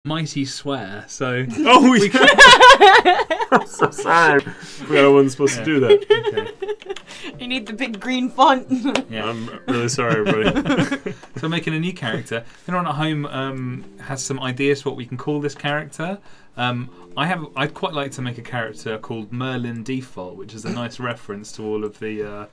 mighty swear. So Oh, I'm so sorry. Forgot I wasn't supposed to do that. okay. You need the big green font. Yeah. I'm really sorry, everybody. So making a new character. If anyone at home has some ideas for what we can call this character, I'd quite like to make a character called Merlin Default, which is a nice reference to all of the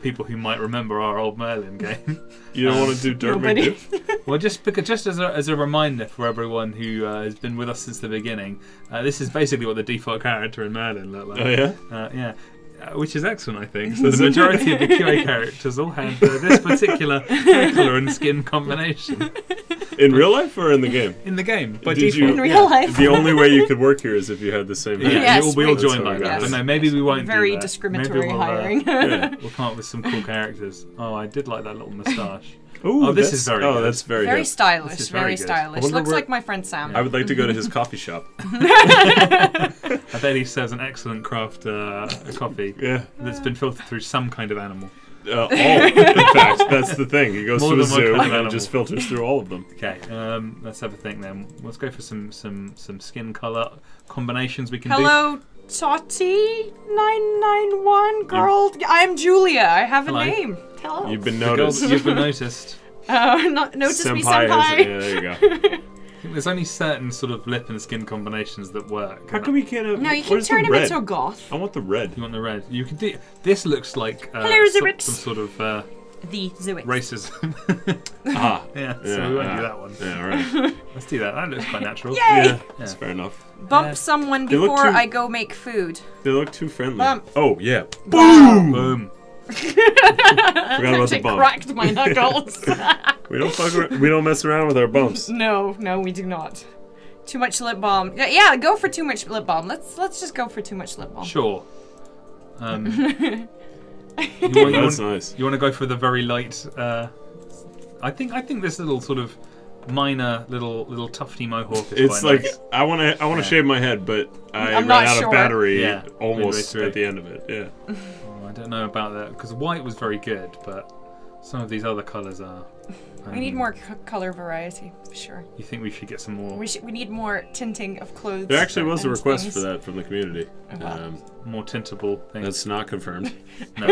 people who might remember our old Merlin game. You don't want to do Dirt Nobody. McDiff? Well, just as a reminder for everyone who has been with us since the beginning, this is basically what the default character in Merlin looked like. Oh, yeah? Yeah. Which is excellent, I think. So the majority of the QA characters all had this particular hair colour and skin combination In real life or in the game? in the game by Did default. In real life. The only way you could work here is if you had the same Yeah, hair. Yes, we all we- join That's like how that. it But goes. no, maybe we won't Very do that. discriminatory Maybe hiring. We'll come up with some cool characters. Oh, I did like that little moustache. Ooh, Oh, this is very Oh, good. that's very Very good. stylish. This is very Very good. stylish. I wonder Looks where- like my friend Sam. I would like to go to his coffee shop. I bet he serves an excellent craft coffee Yeah. that's been filtered through some kind of animal. All, in fact, that's the thing. He goes More to a than one zoo kind of and animal. just filters through all of them. Okay, let's have a think then. Let's go for some skin colour combinations we can Hello, Totty991 girl. I'm Julia. I have a Hello. name. Hello. You've been do. The girl noticed. that you've been noticed. Notice me, Senpai senpai. has- yeah, there you go. I think there's only certain sort of lip and skin combinations that work. How come you can't have... No, you can where's the turn him red? into a goth. I want the red. You want the red? You can do. This looks like Hello, some Zurix. sort of The Zooix. racism. Ah. Yeah, so Yeah, we won't do that one. Yeah, all right. Let's do that. That looks quite natural. Yay! Yeah, that's fair enough. Bump Yeah. someone They look before too- I go make food. They look too friendly. Bump. Oh, yeah. Boom. Forgot about the Actually bump. cracked my knuckles. We don't mess around with our bumps. No, we do not. Too much lip balm. Yeah, go for too much lip balm. Let's just go for too much lip balm. Sure. That's nice. You want to go for the very light? I think this little sort of minor little tufty mohawk is It's quite like nice. I want to shave my head, but I I'm ran not out sure. of battery Yeah, almost midway through. at the end of it. Yeah. Oh, I don't know about that because white was very good, but some of these other colours are. We need more color variety, for sure. You think we should get some more We need more tinting of clothes. There actually was a and request things. for that from the community. wow. more tintable things? That's not confirmed. No.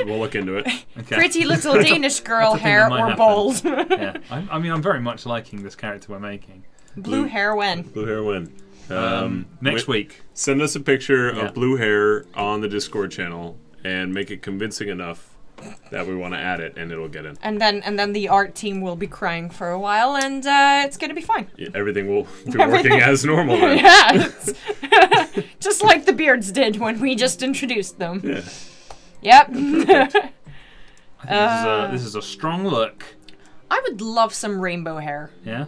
We'll look into it. Okay. Pretty little Danish girl That's a thing hair that might or happen. bald. Yeah. I mean, I'm very much liking this character we're making. Blue hair when? Blue hair win. Next week. Send us a picture Yeah. of blue hair on the Discord channel and make it convincing enough that we want to add it, and it'll get in. And then the art team will be crying for a while, and it's gonna be fine. Everything will be working as normal then. Yeah, it's just like the beards did when we just introduced them. Yeah. Yep. I think this is a strong look. I would love some rainbow hair. Yeah.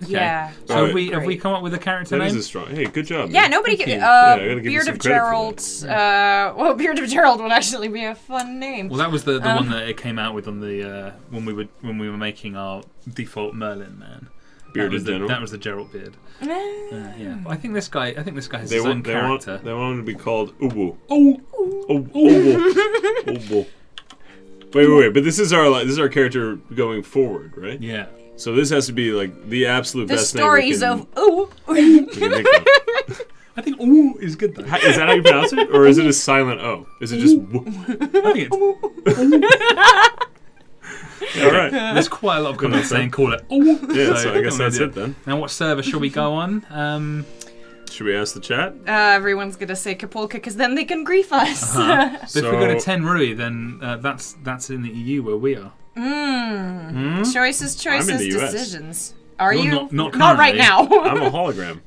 Okay. Yeah. So Alright. have we come up with a character That name? is a strong. Hey, good job. Yeah, man. nobody. Thank you. I gotta give you Beard some of credit for Gerald. that. Well, Beard of Gerald would actually be a fun name. Well, that was the one that it came out with on the when we were making our default Merlin man. Bearded general. That was the Gerald beard. Yeah. But I think this guy has They his own want character. they want him to be called Ubu. Oh. Ubu. Wait. But this is our character going forward, right? Yeah. So this has to be like the absolute The best stories name of ooh. we can think of. I think "ooh" is good though. Is that how you pronounce it, or is it a silent O? Is it just? I think it's. All right. There's quite a lot of comments saying call it "ooh." Yeah. So I guess I'm that's gonna it do then. Now, what server shall we go on? Should we ask the chat? Everyone's gonna say Kapulka because then they can grief us. But if we go to So- Tenrui, then that's in the EU where we are. Choices, I'm in the US. decisions. Are Well, you? not right currently. now. I'm a hologram.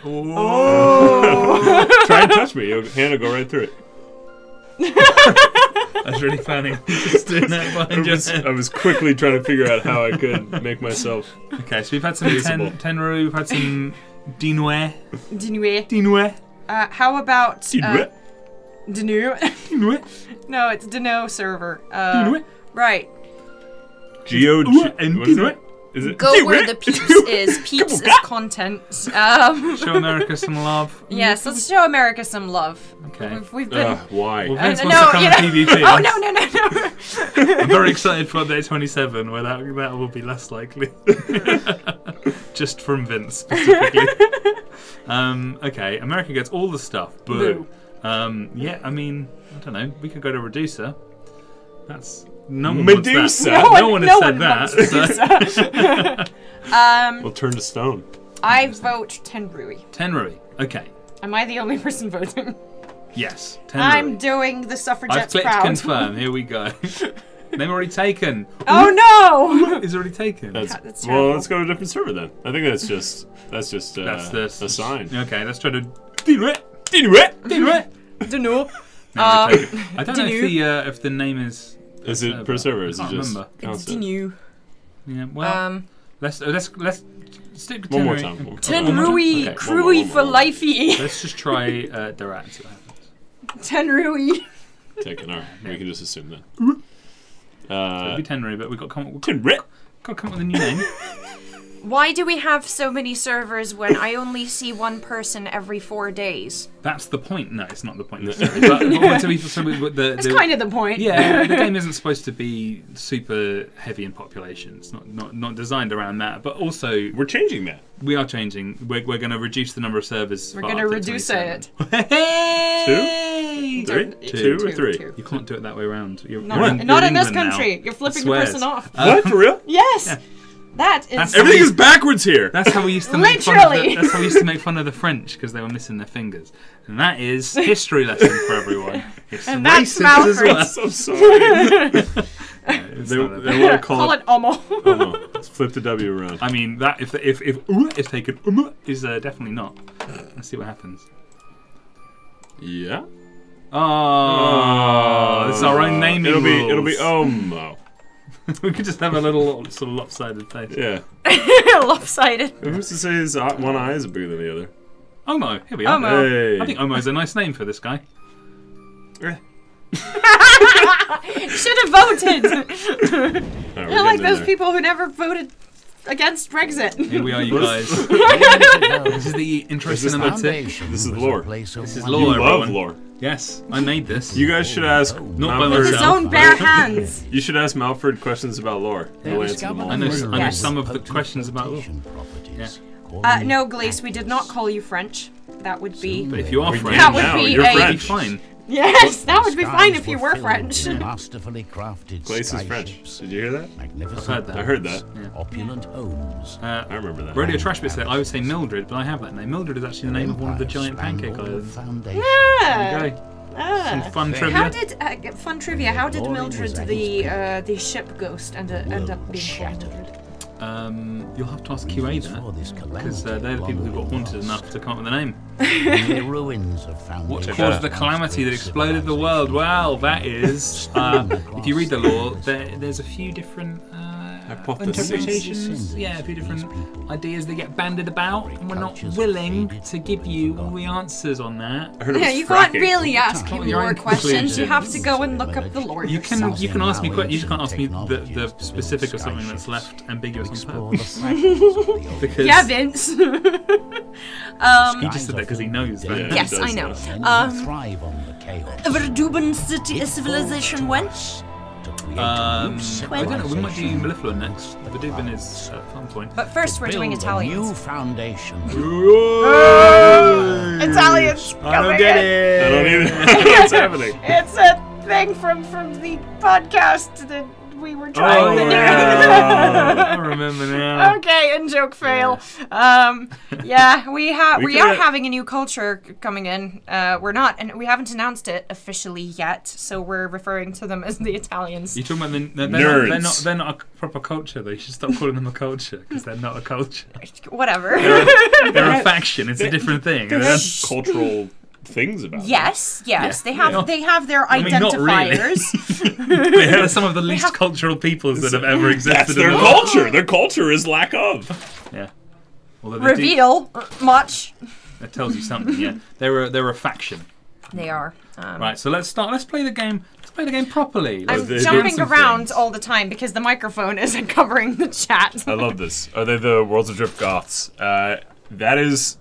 Oh. Try and touch me. Hannah, go right through it. I was really planning just doing that behind your head. I was quickly trying to figure out how I could make myself. Okay, so we've had some Visible. Tenru, we've had some Dinue. Dinue. Dinue. How about Dinu? Dinue. No, it's Dino server. Dinue. Right. Geo. And What is Dinue. it? Is it? Go where the peeps is. Peeps is content. Show America some love. Yes, let's show America some love. Okay. We've been. Why? Well, Vince no, wants to come you to know- PvP. Oh no! I'm very excited for update 27, where that will be less likely. Just from Vince specifically. Okay, America gets all the stuff. Boo. Yeah, I mean, I don't know. We could go to Reducer. That's no one wants Medusa. that. No one has said that. so- We'll turn to stone. I vote Tenrui. Tenrui. Okay. Am I the only person voting? Yes. Tenrui. I'm doing the I've suffragettes clicked proud. confirm. Here we go. Name already taken. Oh no! Is already taken. That's Well, terrible. let's go to a different server then. I think that's just That's a sign. Okay, let's try to. Dunno. I don't know if the name is. Is it per server? Is it can't just remember. constant? Continue. Yeah. Well, let's stick to One more Tenrui. time. Tenrui, Okay, Crewy one for more. lifey. Let's just try Darat. See what happens. Tenrui. Taken. All right. We can just assume that. It'd be Tenrui, but we've got to come up with, Tenrui. got to come up with a new name. Why do we have so many servers when I only see one person every 4 days? That's the point. No, it's not the point necessarily. but That's kind of the point. Yeah, the game isn't supposed to be super heavy in population. It's not designed around that. But also, We're changing that. we are changing. We're going to reduce the number of servers. We're far gonna up to reduce 27. it. Hey! Three? Two, Two or three? two. You can't do it that way around. You're Not in in this England now. country. You're flipping the Swears. person off. What? For real? Yes. That is. That's Everything is backwards here. That's how we used to make fun of Literally. that's how we used to make fun of the French because they were missing their fingers. And that is history lesson for everyone. It's And that's racist as well. Malfred's. I'm sorry. It's They not want that to bad. Call call it. it Omo. Oh, no. Let's flip the W around. I mean that if is taken is definitely not. Let's see what happens. Yeah. Oh, this is our own naming It'll be rules. Omo. We could just have a little sort of lopsided face. Yeah. Lopsided. Who's to say his one eye is bigger than the other? Omo, here we are. Omo. Hey. I think Omo is a nice name for this guy. Should have voted. All right, we're You're like getting in those there. people who never voted against Brexit. Here we are, you guys. This This is the interesting this number 6. This is lore. This is You lore, love everyone. lore. Yes, I made this. You guys should ask Not by With his myself. own bare hands. You should ask Malfred questions about lore. He'll answer them all. I know Yes. some of the questions about lore. No, Glace, we did not call you French. That would be. But if you are We French, That would now. be You're a- that'd be French. fine. Yes, that would be fine if you were French. Masterfully crafted Glace is French. skyships, Did you hear that? magnificent I've heard that. I heard that. opulent homes. I remember that. Radio Trash Bit said I would say Mildred, but I have that name. Mildred is actually the name of one of the giant pancake islands. There Yeah. you go. Some fun How trivia. How did fun trivia? How did Mildred the ship ghost end up being called Mildred? You'll have to ask QA that, because they're the people who got haunted enough to come up with a name. The ruins of What foundations. caused the calamity that exploded the world? Well, that is, if you read the lore, there's a few different Hypotheses. interpretations. Yeah, a few different ideas that get bandied about, and we're not willing to give you all the answers on that. I heard it Yeah, was you can't fracking. really ask Come you with your more own questions. You have to conclusions. go and look up the lore. You can ask me you just can't ask me the Technologies specific build of something that's left ambiguous on Explore purpose. the fragments of the Because Yeah, Vince. he just said that because he knows that. Yeah. Yes, It I does know. that. thrive on the chaos. Verduban city civilization when? I don't know. We might do Mellifluent next. Verdubin is at some point. But first, we're doing New Italians. foundation. Italians. I don't get it. I don't either. What's happening? It's a thing from the podcast that we were trying to do. I remember now. Okay, in joke fail. Yeah, we We are could- having a new culture coming in. We're not, and we haven't announced it officially yet, so we're referring to them as the Italians. You talking about they're Nerds. they're not a proper culture. They should stop calling them a culture because they're not a culture. Whatever. They're a faction. It's a different thing. They have cultural things about them. Yes, Yeah. they have their I mean, not really. identifiers. They're some of the least cultural peoples that have ever existed. That's in their the world. culture. Their culture is lack of. Yeah. Although they do- Reveal much. that tells you something. Yeah. They're a faction. They are. Right. So let's start. Let's play the game. Let's play the game properly. I'm Let's they do jumping some around things. all the time because the microphone isn't covering the chat. I love this. Are they the Worlds of Drift Goths? That is.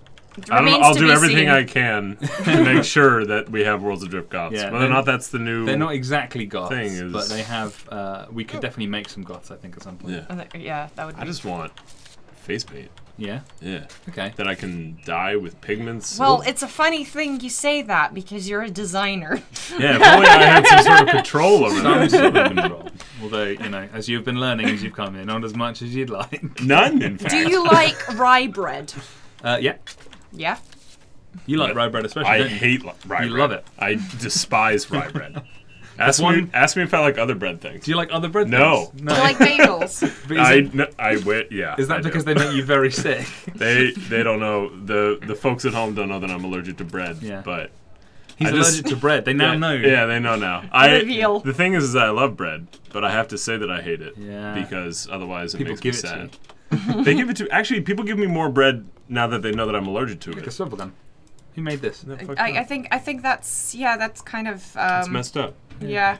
Remains I'll to do be everything seen. I can to make sure that we have Worlds of Drift Goths. Yeah, Whether or not that's the new. They're not exactly goths, thing is- but they have. We could definitely make some goths, I think, at some point. Yeah. Yeah, that would be. I just want face paint. Yeah. Yeah. Okay. That I can dye with pigments. Well, it's a funny thing you say that because you're a designer. Yeah, if only I had some sort of control over Some that. sort of control. Although, you know, as you've been learning as you've come in, not as much as you'd like. None, in fact. Do you like rye bread? Yeah. Yeah. You like rye bread especially, I don't you? hate rye bread. You love it. I despise rye bread. That's Ask me if I like other bread things. Do you like other bread No. things? Do you like bagels? But is, Yeah. is that I because do. they make you very sick? They don't know, the folks at home don't know that I'm allergic to bread. Yeah. But He's I just- allergic to bread. They now yeah, know. Yeah, they know now. Reveal. The thing is that I love bread, but I have to say that I hate it. Yeah. Because otherwise it People makes me give it to sad. They give it to actually people give me more bread now that they know that I'm allergic to Like a it. swivel gun. Who made this? Isn't that fucked I up? think that's kind of It's messed up. yeah.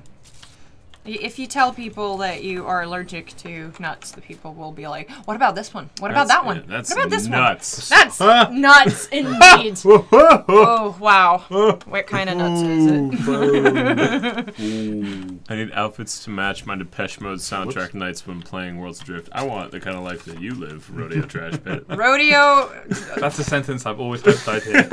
If you tell people that you are allergic to nuts, the people will be like, "What about this one? What about that one? Yeah, that's what about this nuts. one? That's nuts indeed." Oh wow! What kind of nuts is it? I need outfits to match my Depeche Mode soundtrack nights when playing Worlds Adrift. I want the kind of life that you live, Rodeo Trash Pit. Rodeo, That's a sentence I've always hoped I'd hear.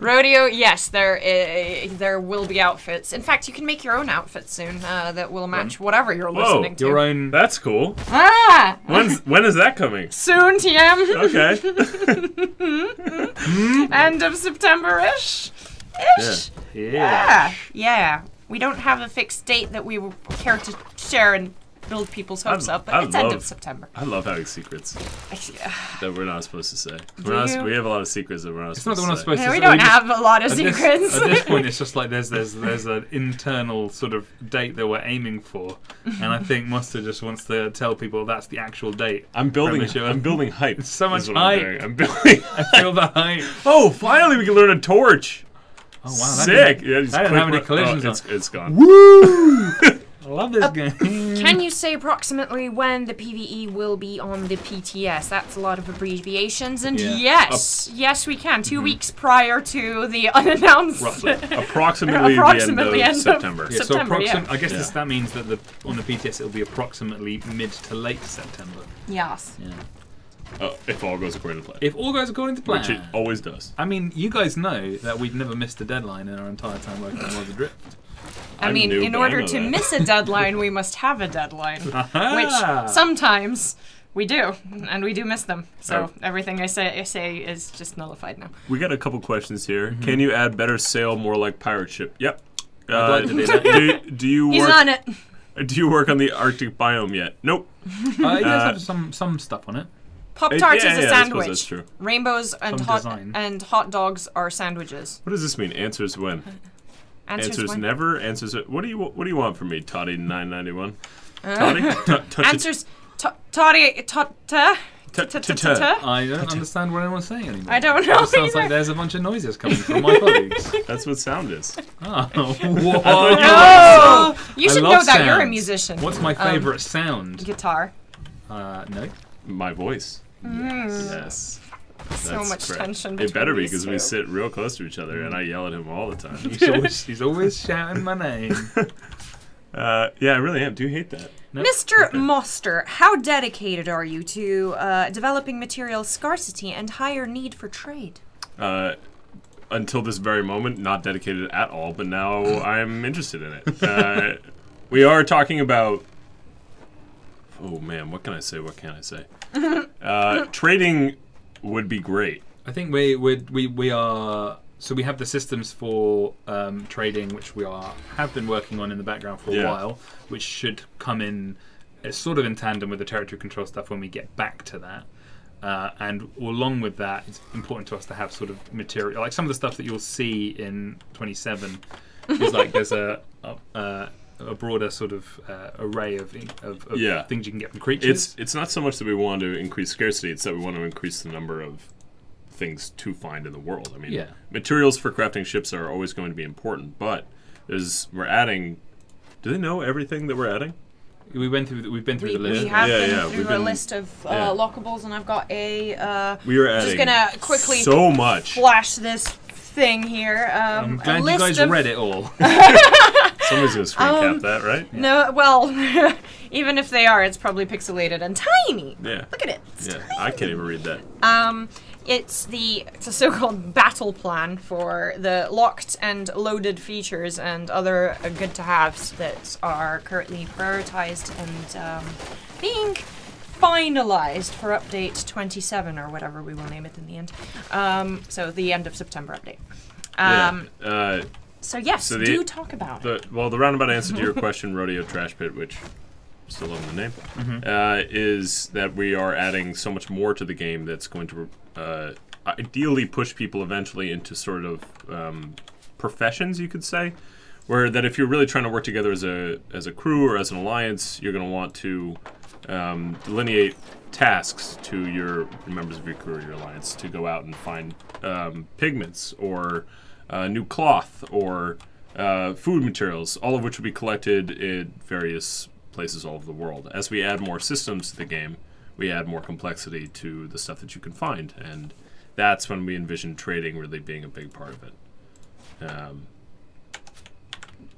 rodeo. Yes, there will be outfits. In fact, you can make your own outfit soon that will match whatever you're listening to. Your own. That's cool. Ah, When is that coming? soon, TM. Okay. End of September-ish. Ish. Yeah. Yeah. We don't have a fixed date that we care to share and build people's hopes up, but I it's end of love- September. I love having secrets that we're not supposed to say. Do you? We have a lot of secrets that we're not It's not supposed the one I'm to say. supposed Yeah, to we say. don't just- have a lot of At secrets. this point, it's just like there's an internal sort of date that we're aiming for, and I think Muster just wants to tell people that's the actual date. I'm building Premature. I'm building hype. So much is what I'm hype. doing. I'm building I feel the hype. Oh, finally we can learn a torch. Oh wow, Sick. Yeah, just that didn't quick have any run- collisions it's gone. Woo! I love this game. Can you say approximately when the PvE will be on the PTS? That's a lot of abbreviations, and Yeah. yes, we can. 2 weeks prior to the unannounced. Roughly. Approximately Approximately the end end of of September. Yeah, September, so yeah. I guess Yeah. that means that on the PTS it'll be approximately mid to late September. Yes. Yeah. If all goes according to plan. If all goes according to plan. Which it always does. I mean, you guys know that we've never missed a deadline in our entire time working on World Adrift. I I'm mean, new, in but I order know to that. miss a deadline, we must have a deadline, Aha! which sometimes we do, and we do miss them. So Oh. everything I say is just nullified now. We got a couple questions here. Can you add better sail, more like pirate ship? Yep. I'd like to do that. do you He's work? on it. Do you work on the Arctic biome yet? Nope. It does have some stuff on it. Pop Tarts yeah, is a yeah, I suppose sandwich. that's true. Rainbows and Some design. hot dogs are sandwiches. What does this mean? Answers when? Answers when? never. Answers. What do you want from me, Toddy 991? Toddy. Answers. Toddy. I don't understand what anyone's saying anymore. I don't know It sounds either. like there's a bunch of noises coming from my colleagues. That's what sound is. Oh, Oh, you I should love know that. You're a sounds. musician. What's my favourite sound? Guitar. No. My voice. Mm. Yes. So That's much correct. tension It between better be these because we two. sit real close to each other, and I yell at him all the time. He's always shouting my name. Yeah, I really am. Do you hate that? Nope. Mr. Moster, how dedicated are you to developing material scarcity and higher need for trade? Until this very moment, not dedicated at all, but now I'm interested in it. We are talking about. Oh man, what can I say? What can I say? Trading would be great. I think we are. So we have the systems for trading, which have been working on in the background for a Yeah. while, which should come in sort of in tandem with the territory control stuff when we get back to that. And along with that, it's important to us to have sort of material, like some of the stuff that you'll see in 27 is like there's a broader sort of array of Yeah. things you can get from creatures. It's not so much that we want to increase scarcity; it's that we want to increase the number of things to find in the world. I mean, Yeah. materials for crafting ships are always going to be important, but we're adding. Do they know everything that we're adding? We've been through the We list. have Yeah, been yeah, through we've a been- list of yeah. lockables, and I've got a. We are adding. Just gonna quickly so much. flash this thing here. I'm a glad you list guys of, read it all. Somebody's gonna screen cap that, right? No, well, even if they are, it's probably pixelated and tiny. Yeah. Look at it. It's Yeah, I can't even read that. It's a so-called battle plan for the locked and loaded features and other good-to-haves that are currently prioritized and being finalized for update 27 or whatever we will name it in the end. So the end of September update. So yes, So do talk about it. The roundabout answer to your question, Rodeo Trash Pit, which still love the name, is that we are adding so much more to the game that's going to ideally push people eventually into sort of professions, you could say, where that if you're really trying to work together as a crew or as an alliance, you're going to want to delineate tasks to your members of your crew or your alliance to go out and find pigments or new cloth or food materials, all of which will be collected in various places all over the world. As we add more systems to the game, we add more complexity to the stuff that you can find, and that's when we envision trading really being a big part of it.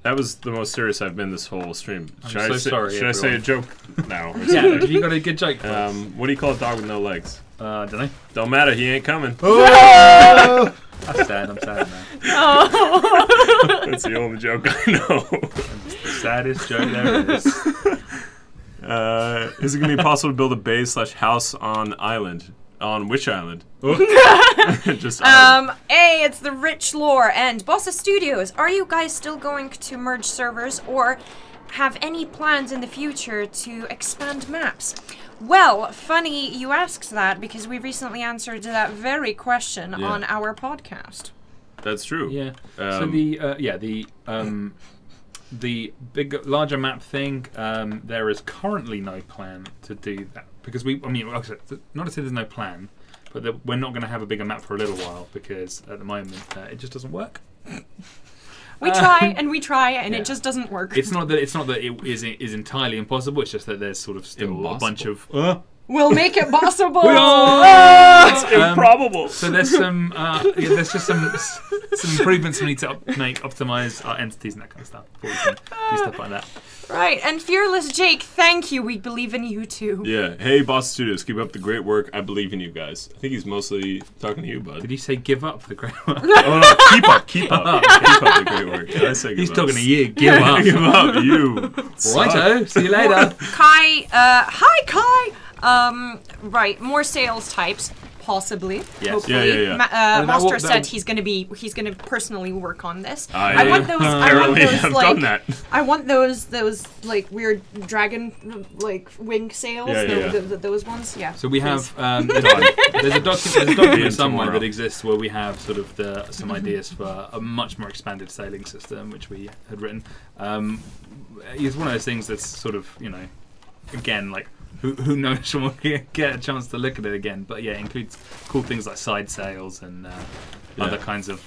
That was the most serious I've been this whole stream. I'm so sorry, Should I say a everyone. joke now? Or Yeah, something? have you got a good joke for us? What do you call a dog with no legs? Don't know. Don't matter, he ain't coming. I'm sad now. That's the only joke I know. The saddest joke there is. Is it going to be possible to build a base/house on island? On which island? Just island. It's the Rich Lore and Bossa Studios. Are you guys still going to merge servers or have any plans in the future to expand maps? Well, funny you asked that because we recently answered that very question on our podcast. That's true. Yeah. So the big, larger map thing, there is currently no plan to do that because like I said, not to say there's no plan, but that we're not going to have a bigger map for a little while because at the moment it just doesn't work. We try and we try and yeah. it just doesn't work. It's not that it is entirely impossible. It's just that there's sort of still a bunch of. We'll make it possible. It's improbable. So there's some there's just some improvements we need to optimize our entities and that kind of stuff before we can do stuff like that. Right, and Fearless Jake, thank you. We believe in you too. Yeah. Hey, Boss Studios, keep up the great work. I believe in you guys. I think he's mostly talking to you, bud. Did he say give up the great work? Oh no, keep up. Keep up the great work. Did I say give He's up? talking to you. Give up. Give up, you. Righto. See you later. Kai, hi Kai. Right, more sales types, possibly. Yes. Hopefully. Yeah. Master said he's gonna personally work on this. I want those. apparently have done that. I want those like weird dragon like wing sails. Yeah. Those ones. Yeah. So we please. have there's a document somewhere tomorrow. that exists where we have sort of some ideas for a much more expanded sailing system, which we had written. It's one of those things that's sort of again like. Who knows when we'll get a chance to look at it again. But yeah, it includes cool things like side sails and other kinds of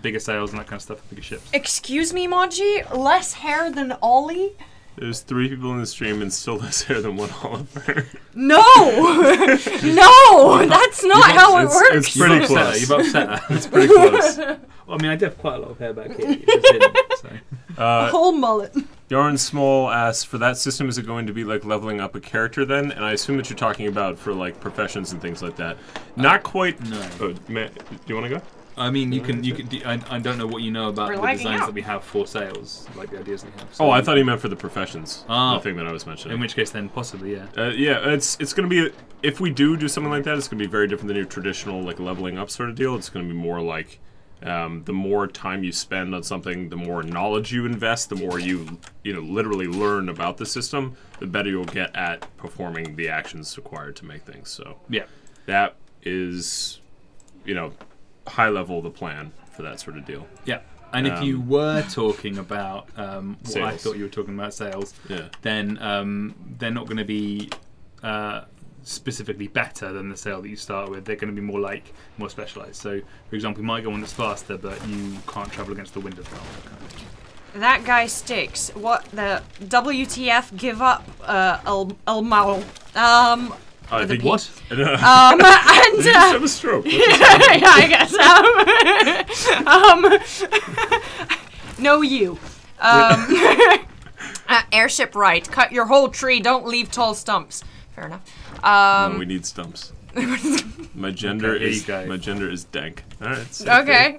bigger sails and that kind of stuff for bigger ships. Excuse me, Maji? Less hair than Ollie? There's 3 people in the stream and still less hair than one Oliver. No! No! That's not how it works! It's pretty You've close. upset her. It's pretty close. Well, I mean, I do have quite a lot of hair back here. You just hidden, so. A whole mullet. Yarn Small asks, for that system, is it going to be like leveling up a character then? And I assume that you're talking about for like professions and things like that. Not quite. No. Oh, Matt, do you want to go? I mean, you can. I don't know what you know about We're the lagging designs out. that we have for sales, like the ideas we have. Oh, I thought he meant for the professions. Ah. The thing that I was mentioning. In which case, then possibly, yeah. Yeah, it's going to be, if we do something like that, it's going to be very different than your traditional like leveling up sort of deal. It's going to be more like the more time you spend on something, the more knowledge you invest, the more you literally learn about the system, the better you'll get at performing the actions required to make things. So Yeah. that is, high level the plan for that sort of deal. Yeah. And if you were talking about what I Sales. thought you were talking about sales, Yeah. then they're not going to be specifically better than the sail that you start with. They're going to be more specialized. So, for example, you might go one that's faster, but you can't travel against the wind as well. That kind of thing. That guy sticks. What the WTF? Give up, El Mal. I think What? And you just have a stroke. yeah, I guess. No, you. Airship right. Cut your whole tree. Don't leave tall stumps. Fair enough. No, we need stumps. My gender Okay, here is you go. my gender is dank. All right. so Okay.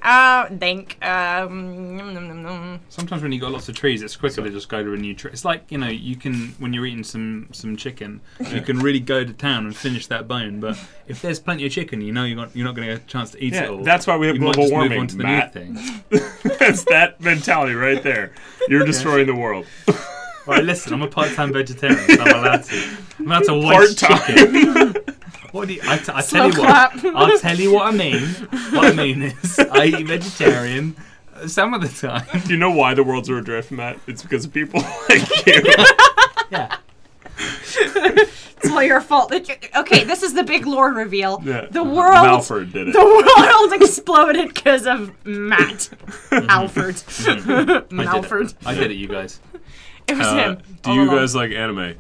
Think. Sometimes when you got lots of trees, it's quicker to just go to a new tree. It's like, you know, you can, when you're eating some chicken, you can really go to town and finish that bone. But if there's plenty of chicken, you know you're not going to get a chance to eat it all. that's why we have you might global just move warming, on to the Matt. new thing. That's that mentality right there. You're destroying the world. Right, listen, I'm a part-time vegetarian, so I'm allowed to waste Part-time. chicken. What do you, I tell Slow you clap. what. I'll tell you what I mean. What I mean is, I eat vegetarian some of the time. Do you know why the worlds are adrift, Matt? It's because of people like you. Yeah. It's all your fault. Okay, this is the big lore reveal. Yeah. The world. Malford did it. The world exploded because of Matt. Alfred. Malford. I did it, you guys. It was him. Do all you along. guys like anime?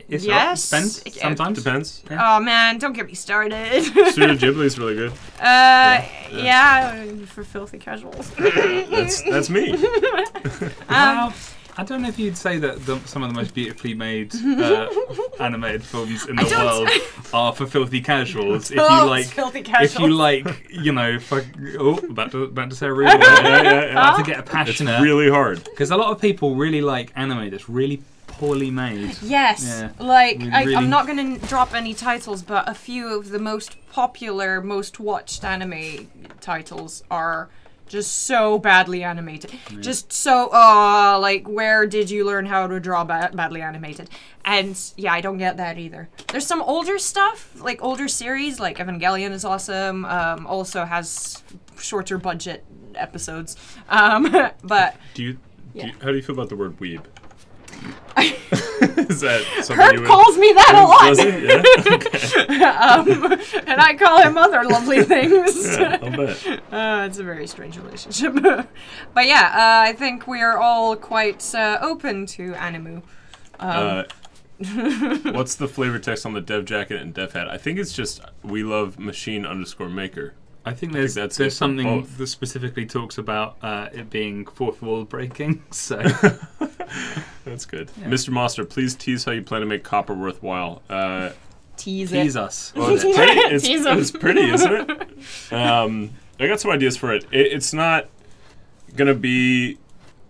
It's Yes. Depends. Sometimes. Depends. Oh man, don't get me started. Studio Ghibli's really good. Yeah, for filthy casuals. That's me. Well, I don't know if you'd say that some of the most beautifully made animated films in the don't- world are for filthy casuals. If you Oh, like, filthy if casuals. you like, you know, about to say a rude word. Yeah. About to get It's passionate. really hard. Because a lot of people really like anime that's really poorly made. Yes, Yeah. like Really- I'm not gonna drop any titles, but a few of the most popular, most watched anime titles are just so badly animated. Just so, like, where did you learn how to draw badly animated? And yeah, I don't get that either. There's some older stuff, like older series, like Evangelion is awesome. Also has shorter budget episodes. But How do you feel about the word weeb? Is that something Kurt you would... calls me that a lot. Does he? Yeah? Okay. And I call him other lovely things. Yeah, I'll bet. It's a very strange relationship. But yeah, I think we are all quite open to anime. What's the flavor text on the dev jacket and dev hat? I think it's just we love machine_maker. I think that's there's it for something both. that specifically talks about it being fourth wall breaking. So That's good. Mr. Monster, please tease how you plan to make copper worthwhile. Tease tease us. Well, it's pretty, Tease 'em. it's pretty, isn't it? I got some ideas for it. It's not gonna be.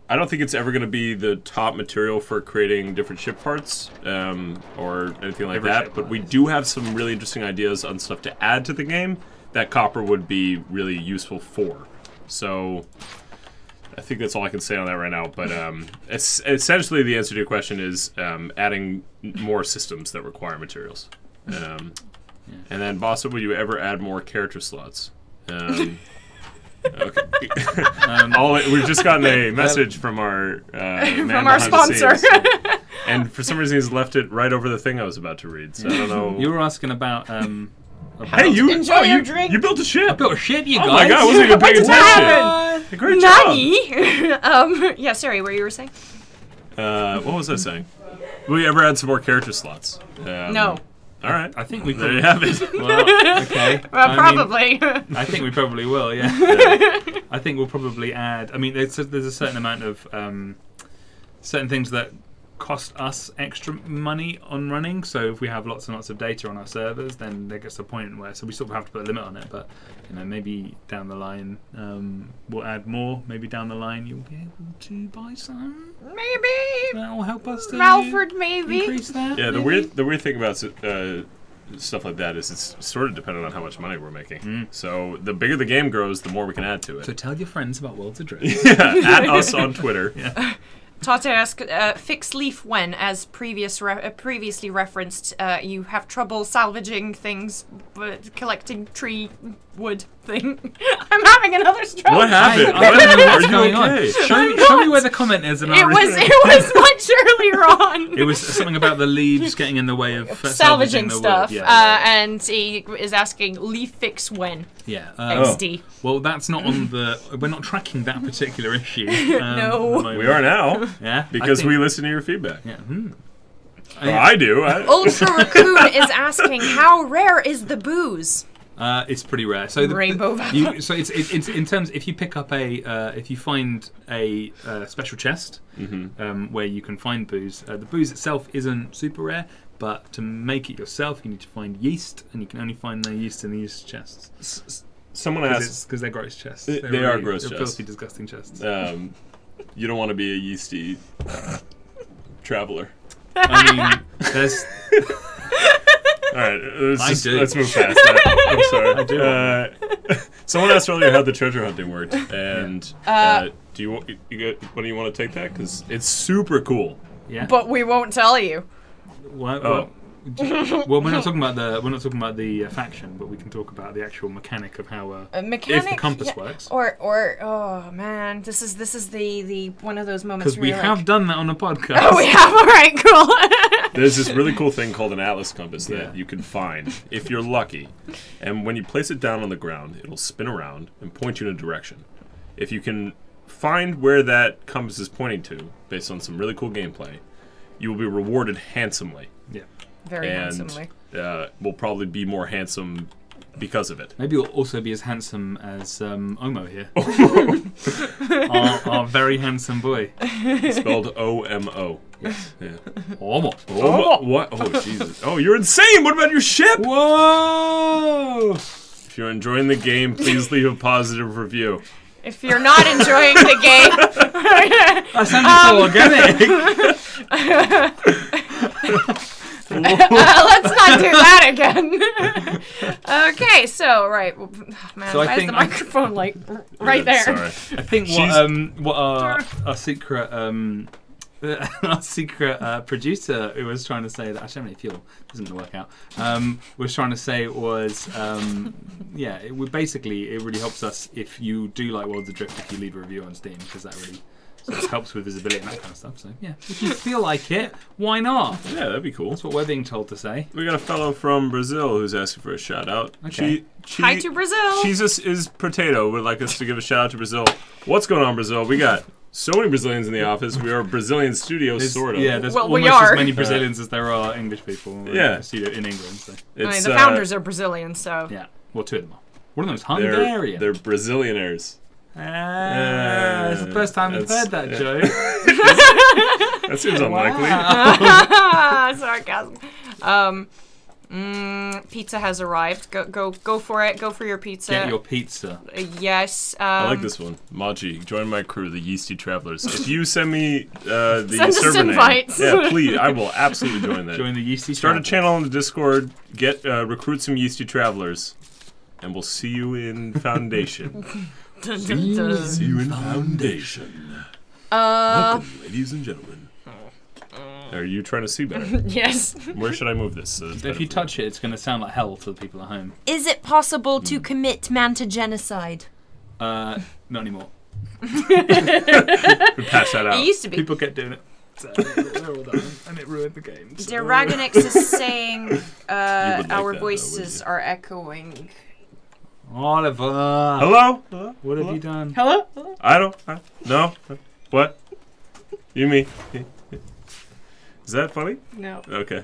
I don't think it's ever gonna be the top material for creating different ship parts or anything like Every that. ship But we part. do have some really interesting ideas on stuff to add to the game that copper would be really useful for. So I think that's all I can say on that right now. But it's essentially the answer to your question is adding more systems that require materials. And then, Bossa, will you ever add more character slots? Okay. We've just gotten a message from our man From our behind the sponsor. scenes. And for some reason, he's left it right over the thing I was about to read. So I don't know. You were asking about. Hey, you! Enjoy your you, drink. You built a ship. built a ship, you guys. Oh my god, I wasn't even paying What attention. Great job. Nani? Yeah, sorry, what you were saying? What was I saying? Will you ever add some more character slots? No. All right. I think we There you probably. have it. Well, okay. Well, I mean, probably. I think we probably will. Yeah. I think we'll probably add. I mean, there's a certain amount of certain things that cost us extra money on running. So if we have lots and lots of data on our servers, then there gets a point where we sort of have to put a limit on it. But maybe down the line we'll add more. Maybe down the line you'll be able to buy some. Maybe. That will help us to Malford, maybe. increase that. Yeah, the maybe? weird thing about stuff like that is it's sort of dependent on how much money we're making. So the bigger the game grows, the more we can add to So it. tell your friends about Worlds Adrift. Yeah, at us on Twitter. Tate asks, fix leaf when, as previously referenced, you have trouble salvaging things, but collecting tree wood thing. I'm having another stroke. What happened? I don't know what's Are you going okay? on. Show me where the comment is. And It was much earlier on. It was something about the leaves getting in the way of salvaging the stuff, wood. Yeah. and he is asking leaf fix when. Yeah. XD. Well, that's not on the. We're not tracking that particular issue. No. at the moment. We are now Yeah. because I think- we listen to your feedback. Yeah. Well, I do. Ultra Raccoon is asking, how rare is the booze? It's pretty rare. So Rainbow Valor. so it's in terms, if you pick up if you find a special chest where you can find booze, the booze itself isn't super rare, but to make it yourself, you need to find yeast, and you can only find the yeast in the yeast chests. Someone asked, Because they're gross chests. They They're are gross they're chests. filthy, disgusting chests. you don't want to be a yeasty traveler. I mean, there's. All right, do. let's move past that. I'm sorry. I do. Someone asked earlier how the treasure hunting worked, and do you want? What do you want to take that? Because it's super cool. Yeah. But we won't tell you. What? Oh. Well, we're not talking about the faction, but we can talk about the actual mechanic of how Mechanic, if the compass works. Or oh man, this is the one of those moments Because where we you're have like, done that on a podcast. oh, we have. All right, cool. There's this really cool thing called an atlas compass that Yeah. you can find if you're lucky, and when you place it down on the ground, it'll spin around and point you in a direction. If you can find where that compass is pointing to, based on some really cool gameplay, you will be rewarded handsomely. Yeah. Very and handsomely. will probably be more handsome because of it. Maybe you'll also be as handsome as Omo here. our very handsome boy. Spelled O-M-O. Yes. Yeah. Omo. Oh, what? Oh, Jesus. Oh, you're insane! What about your ship? Whoa! If you're enjoying the game, please leave a positive review. If you're not enjoying the game, That sounds so organic. let's not do that again. Okay, so right, well, man, So I why is think- the microphone like right there? Sorry. I think what our secret our secret producer who was trying to say that actually how many fuel doesn't work out was trying to say was yeah, it would basically, it really helps us if you do like Worlds Adrift if you leave a review on Steam, because that really sort of helps with visibility and that kind of stuff. So yeah, if you feel like it, why not? Yeah, that'd be cool. That's what we're being told to say. We got a fellow from Brazil who's asking for a shout out. Okay. Hi to Brazil. Jesus is Potato would like us to give a shout out to Brazil. What's going on, Brazil? We got so many Brazilians in the office. We are a Brazilian studio, sort of. Yeah, there's Well, we almost are. as many Brazilians as there are English people Yeah. in England. So. I mean, It's, the founders are Brazilian, so Yeah, well, two of them are. One of them is they're Hungarian. They're Brazilianaires. It's the first time we've heard that, yeah. Joe. That seems unlikely. sarcasm. Pizza has arrived. Go for it. Go for your pizza. Get your pizza. Yes. I like this one. Maji, join my crew, the Yeasty Travelers. If you send me the Send us server invites. name, yeah, please, I will absolutely join that. Join the Yeasty Start a Travelers. channel on the Discord. Get recruit some Yeasty Travelers, and we'll see you in Foundation. Dun, dun, dun. See you in Foundation. Welcome, ladies and gentlemen. Are you trying to see better? Yes. Where should I move this? So it's If better you for touch it, it's going to sound like hell to the people at home. Is it possible to commit manta genocide? Not anymore. you? Patch that It out. used to be. People kept doing it. So they're all done, and it ruined the game. So. Dragonix is saying like our that, though, wouldn't voices you? are echoing. Oliver. Hello? Hello? What have you done? Hello? I don't. No. What? You mean? Is that funny? No. Okay.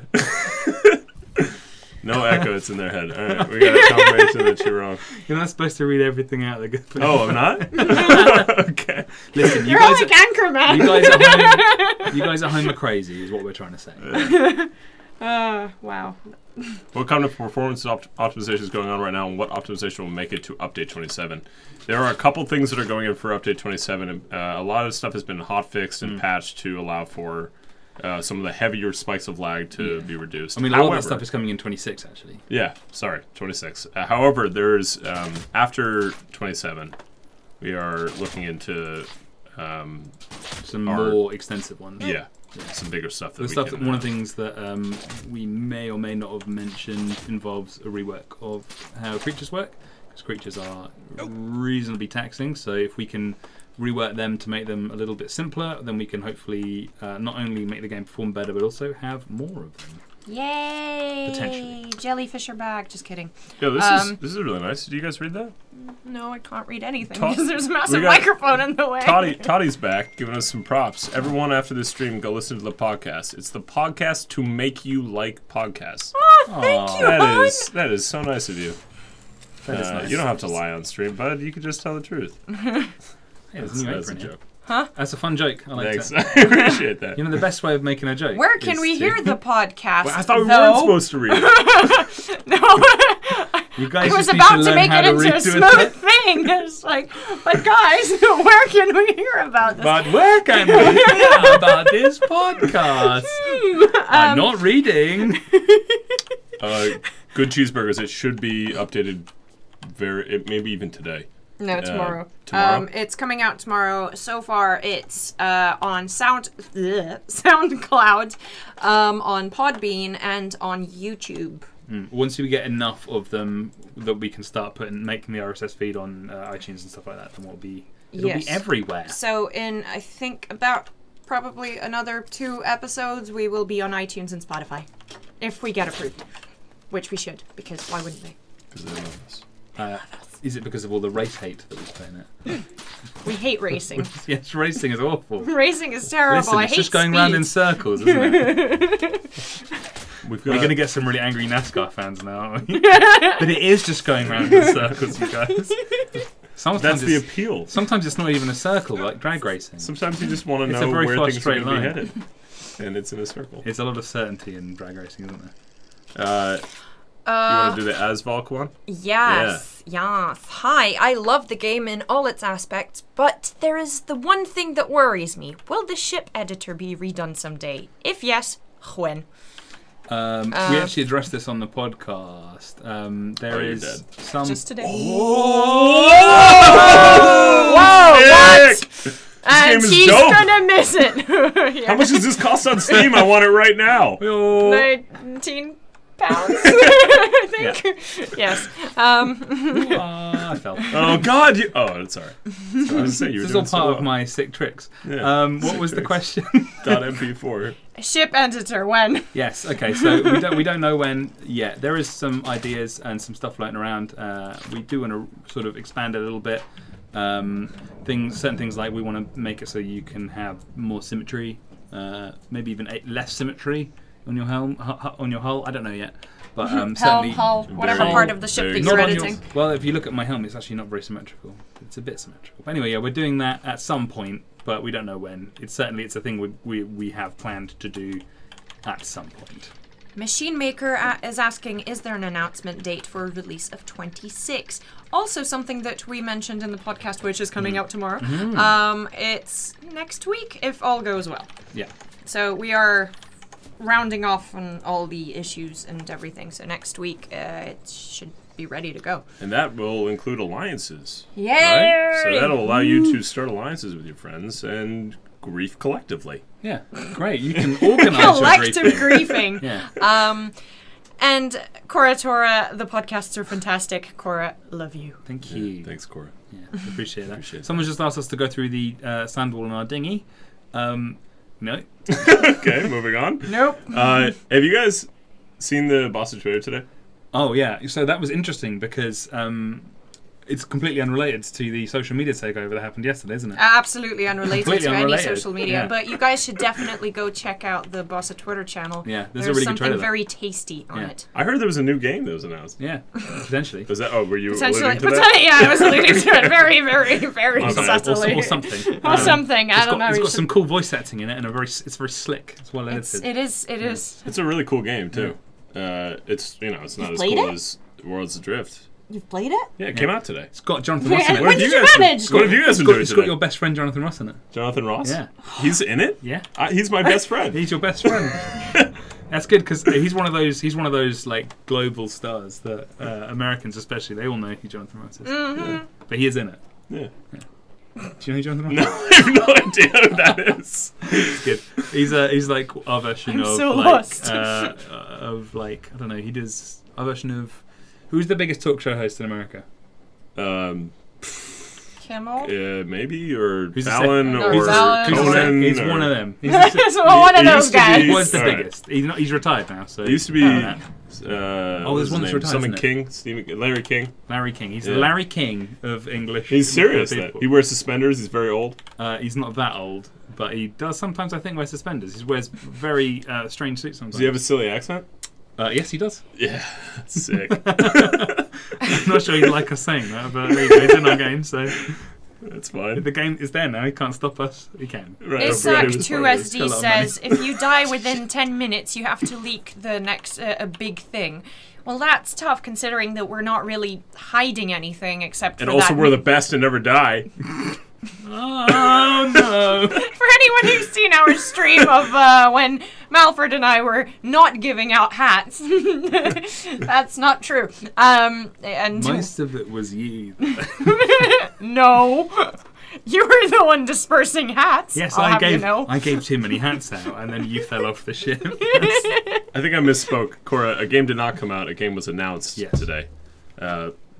No echo. It's in their head. All right, we got a confirmation that you're wrong. You're not supposed to read everything out. Oh, I'm not. Okay. Listen, you You're guys. like Anchorman. You guys at home are crazy, is what we're trying to say. Wow. What kind of performance optimization is going on right now, and what optimization will make it to update 27? There are a couple things that are going in for update 27. And, a lot of stuff has been hotfixed and patched to allow for some of the heavier spikes of lag to be reduced. I mean, a lot of that stuff is coming in 26, actually. Yeah, sorry, 26. However, there's after 27, we are looking into Some Our- more extensive ones. yeah, some bigger stuff that The we stuff can. that, one of the things that we may or may not have mentioned involves a rework of how creatures work, because creatures are reasonably taxing. So if we can rework them to make them a little bit simpler, then we can hopefully not only make the game perform better, but also have more of them. Yay! Potentially. Jellyfish are back. Just kidding. Yeah, this is really nice. Do you guys read that? No, I can't read anything Todd- because there's a we massive got- microphone in the way. Toddy's back, giving us some props. Everyone after this stream, go listen to the podcast. It's the podcast to make you like podcasts. Oh, thank you, hon. That is so nice of you. That is nice. You don't have to lie on stream, bud. You can just tell the truth. Hey, there's a new That's a apron here. joke. That's a fun joke. I like Thanks. that. I appreciate that. You know, the best way of making a joke. Where can is we to- hear the podcast? Well, I thought we though? weren't supposed to read it. No. You guys I was just need about to learn make how it into read a to smooth thing. It's like, but guys, where can we hear about this? But where can we hear about this podcast? I'm not reading. Good cheeseburgers. It should be updated maybe even today. No, tomorrow. Tomorrow? It's coming out tomorrow. So far, it's on SoundCloud, on Podbean, and on YouTube. Once we get enough of them that we can start making the RSS feed on iTunes and stuff like that, then it'll be Yes. everywhere. So in, I think, about probably another 2 episodes, we will be on iTunes and Spotify. If we get approved. Which we should, because why wouldn't we? Because they love us. Is it because of all the race hate that we put in it? We hate racing. Yes, racing is awful. Racing is terrible. Listen, I it's hate just going speed. round in circles, isn't it? We've We're got going to get some really angry NASCAR fans now, aren't we? But it is just going round in circles, you guys. Sometimes That's the it's, appeal. sometimes it's not even a circle, like drag racing. Sometimes you just want to It's know a very where far things are straight going to be line. headed. And it's in a circle. It's a lot of certainty in drag racing, isn't there? You want to do the Asvalk one? Yes, yes. Hi, I love the game in all its aspects, but there is the one thing that worries me. Will the ship editor be redone someday? If yes, when? We actually addressed this on the podcast. There you're is dead. some... Just today. Oh! Whoa, what? Sick! And game is he's dope. gonna miss it. Yeah. How much does this cost on Steam? I want it right now. 19 pounds, I think. Yes. I fell. Oh God! Oh, sorry. I was gonna say you were This is doing all so part well. of my sick tricks. Yeah, What sick was the tricks. question? .mp4. Ship editor, when? Yes. Okay. So we don't know when yet. There is some ideas and some stuff floating around. We do want to sort of expand it a little bit. Certain things like we want to make it so you can have more symmetry, maybe even less symmetry on your helm, on your hull. I don't know yet, but certainly. Hull, whatever Very- part of the ship very that Not you're on editing. yours. Well, if you look at my helm, it's actually not very symmetrical. It's a bit symmetrical. But anyway, yeah, we're doing that at some point, but we don't know when. It's a thing we have planned to do at some point. Machine Maker is asking, is there an announcement date for release of 26? Also something that we mentioned in the podcast, which is coming out tomorrow. It's next week, if all goes well. Yeah. So we are rounding off on all the issues and everything. So next week, it should be ready to go. And that will include alliances. Yay! Right? So that'll allow you to start alliances with your friends and grief collectively. Yeah. Great. You can organise your Collective griefing. griefing. Yeah. And Cora Tora, the podcasts are fantastic. Cora, love you. Thank you. Thanks, Cora. Yeah, appreciate that. Appreciate Someone just asked us to go through the sand wall in our dinghy. No. Okay, moving on. Nope. Have you guys seen the Boss of Twitter today? Oh yeah. So that was interesting because it's completely unrelated to the social media takeover that happened yesterday, isn't it? Absolutely unrelated Completely to unrelated. any social media, Yeah. but you guys should definitely go check out the Bossa Twitter channel. Yeah, there's a really good something trailer. very tasty on Yeah. it. I heard there was a new game that was announced. Yeah, potentially. Was that? Oh, were you Potentially, alluding to that? yeah, I was alluding to it very, very, very Okay. subtly. Or something. Or something. I don't know. It's you got should- some cool voice acting in it, and it's very slick. It's well edited. It is. It's a really cool game too. It's it's not as played cool it? as Worlds Adrift. You've played it? Yeah, it came out today. It's got Jonathan Ross in it. When did you manage? What have you guys been doing It's got today? your best friend Jonathan Ross in it. Jonathan Ross? Yeah. He's in it? Yeah. He's my best friend. He's your best friend. That's good because he's one of those like global stars that Americans especially they all know who Jonathan Ross is. Mm-hmm. Yeah. But he is in it. Yeah. Do you know who Jonathan Ross No, I have no idea who that is. is? Good. He's like our version I'm of so like lost. of like I don't know. He does our version of who's the biggest talk show host in America? Kimmel? Maybe or Who's the Fallon second? or No, Fallon. Who's the second? Conan. He's or- one of them. He's It's one of He those used to be- guys. he was the Alright. biggest. He's retired now. So It used to be. Yeah. Oh, there's one that's retired, Something isn't it? King, Stephen, Larry King. Larry King. He's Yeah. the Larry King of English. He's serious. people. He wears suspenders. He's very old. He's not that old, but he does sometimes, I think, wear suspenders. He wears very strange suits sometimes. Does he have a silly accent? Yes, he does. Yeah, sick. I'm not sure you'd like us saying that, but there you go, it's in our game, so That's fine. the game is there now. He can't stop us. He can. Right, I forgot he Isaac was part of this. 2SD Got a lot of says, if you die within 10 minutes, you have to leak the next a big thing. Well, that's tough considering that we're not really hiding anything except for And also, that. we're the best to never die. Oh no! For anyone who's seen our stream of when Malford and I were not giving out hats, that's not true. And Most of it was you. no, you were the one dispersing hats. Yes, I'll I have you gave know. I gave too many hats out, and then you fell off the ship. I think I misspoke. Cora, a game did not come out. A game was announced Yes. today.